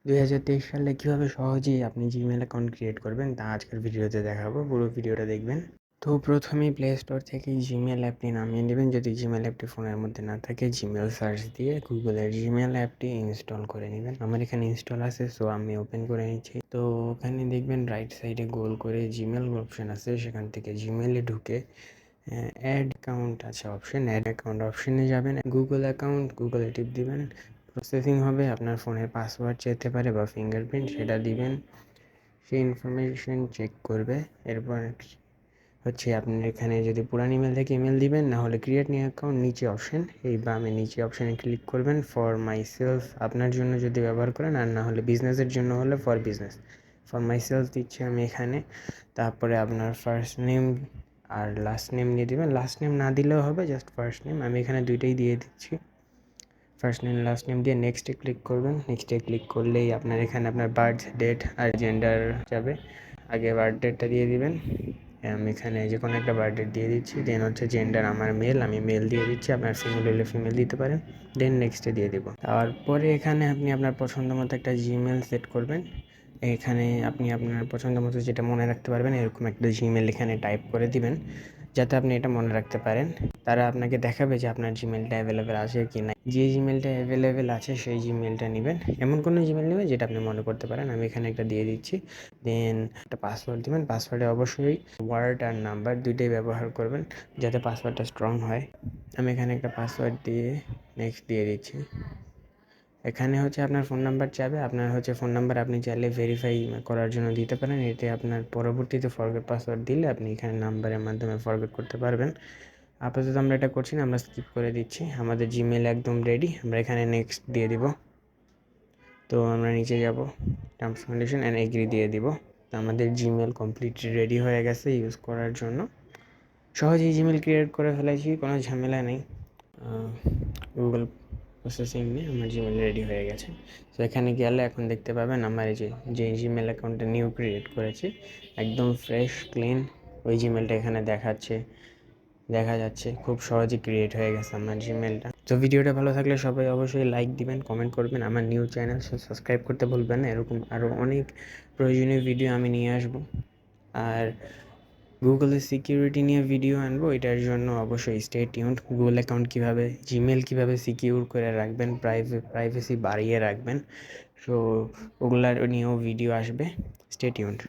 2023 সালে কীভাবে সহজেই আপনি জিমেল অ্যাকাউন্ট ক্রিয়েট করবেন তা আজকের ভিডিওতে দেখাবো, পুরো ভিডিওটা দেখবেন। তো প্রথমেই প্লে স্টোর থেকে জিমেল অ্যাপটি নামিয়ে নেবেন। যদি জিমেল অ্যাপটি ফোনের মধ্যে না থাকে, জিমেল সার্চ দিয়ে গুগলের জিমেল অ্যাপটি ইনস্টল করে নেবেন। আমার এখানে ইনস্টল আছে, সো আমি ওপেন করে নিচ্ছি। তো ওখানে দেখবেন রাইট সাইডে গোল করে জিমেল অপশন আছে, সেখান থেকে জিমেলে ঢুকে অ্যাড অ্যাকাউন্ট আছে অপশন, অ্যাড অ্যাকাউন্ট অপশনে যাবেন। গুগলে টিপ দিবেন, প্রসেসিং হবে। আপনার ফোনের পাসওয়ার্ড যেতে পারে বা ফিঙ্গারপ্রিন্ট, সেটা দিবেন। সেই ইনফরমেশন চেক করবে। এরপর হচ্ছে আপনার এখানে যদি পুরান ইমেল থেকে ইমেল দিবেন, না হলে ক্রিয়েট নিউ অ্যাকাউন্ট নিচে অপশন, এই বামে নিচে অপশানে ক্লিক করবেন। ফর মাই সেলফ আপনার জন্য যদি ব্যবহার করেন, আর না হলে বিজনেসের জন্য হলে for business. For my self দিচ্ছি আমি এখানে। তারপরে আপনার ফার্স্ট নেম আর লাস্ট নেম দিয়ে দেবেন। লাস্ট নেম না দিলেও হবে, জাস্ট ফার্স্ট নেম। আমি এখানে দুইটাই দিয়ে দিচ্ছি। ফার্স্ট নেম লাস্ট নেম দিয়ে নেক্সটে ক্লিক করবেন। নেক্সটে ক্লিক করলেই আপনার এখানে আপনার বার্থ ডেট আর জেন্ডার যাবে। আগে বার্থ ডেটটা দিয়ে দিবেন। আমি এখানে যে কোনো একটা বার্থ ডেট দিয়ে দিচ্ছি। দেন হচ্ছে জেন্ডার আমার মেল, আমি মেল দিয়ে দিচ্ছি। আপনার ফিমেল হলে ফিমেল দিতে পারেন। দেন নেক্সটে দিয়ে দেবো। তারপরে এখানে আপনি আপনার পছন্দ মতো একটা জিমেল সেট করবেন। এখানে আপনি আপনার পছন্দ মতো যেটা মনে রাখতে পারবেন, এরকম একটা জিমেল এখানে টাইপ করে দিবেন, যাতে আপনি এটা মনে রাখতে পারেন। তারা আপনাকে দেখাবে যে আপনার জিমেলটা অ্যাভেলেবেল আছে কি না। যে জিমেলটা অ্যাভেলেবেল আছে সেই জিমেলটা নেবেন। এমন কোনো জিমেল নেবেন যেটা আপনি মনে করতে পারেন। আমি এখানে একটা দিয়ে দিচ্ছি। দেন একটা পাসওয়ার্ড দেবেন। পাসওয়ার্ডে অবশ্যই ওয়ার্ড আর নাম্বার দুইটাই ব্যবহার করবেন, যাতে পাসওয়ার্ডটা স্ট্রং হয়। আমি এখানে একটা পাসওয়ার্ড দিয়ে নেক্সট দিয়ে দিচ্ছি। এখানে হচ্ছে আপনার ফোন নাম্বার চাইবে। আপনার হচ্ছে ফোন নাম্বার আপনি চাইলে ভেরিফাই করার জন্য দিতে পারেন। এতে আপনার পরবর্তীতে ফরগেট পাসওয়ার্ড দিলে আপনি এখানে নাম্বারের মাধ্যমে ফরগেট করতে পারবেন। আপাতত আমরা এটা করছি না, আমরা স্কিপ করে দিচ্ছি। আমাদের জিমেল একদম রেডি। আমরা এখানে নেক্সট দিয়ে দিব। তো আমরা নিচে যাব, টার্মস কন্ডিশন অ্যান্ড এগ্রি দিয়ে দিব। তো আমাদের জিমেল কমপ্লিটলি রেডি হয়ে গেছে ইউজ করার জন্য। সহজেই জিমেল ক্রিয়েট করে ফেলেছি, কোনো ঝামেলা নেই। গুগল প্রসেসিং নিয়ে আমার জিমেল রেডি হয়ে গেছে। তো এখানে গেলে এখন দেখতে পাবেন আমার এই যে জিমেল অ্যাকাউন্টটা নিউ ক্রিয়েট করেছি, একদম ফ্রেশ ক্লিন ওই জিমেলটা এখানে দেখা যাচ্ছে। খুব সহজে ক্রিয়েট হয়ে গেছে আমার জিমেলটা। তো ভিডিওটা ভালো থাকলে সবাই অবশ্যই লাইক দিবেন, কমেন্ট করবেন। আমার নিউ চ্যানেল সাবস্ক্রাইব করতে ভুলবেন না। এরকম আরও অনেক প্রয়োজনীয় ভিডিও আমি নিয়ে আসবো। আর গুগলের সিকিউরিটি নিয়ে ভিডিও আনবো, এটার জন্য অবশ্যই স্টে টিউনড। গুগল অ্যাকাউন্ট কীভাবে, জিমেল কীভাবে সিকিউর করে রাখবেন, প্রাইভেসি বাড়িয়ে রাখবেন, সো ওগুলার নিয়েও ভিডিও আসবে। Stay tuned.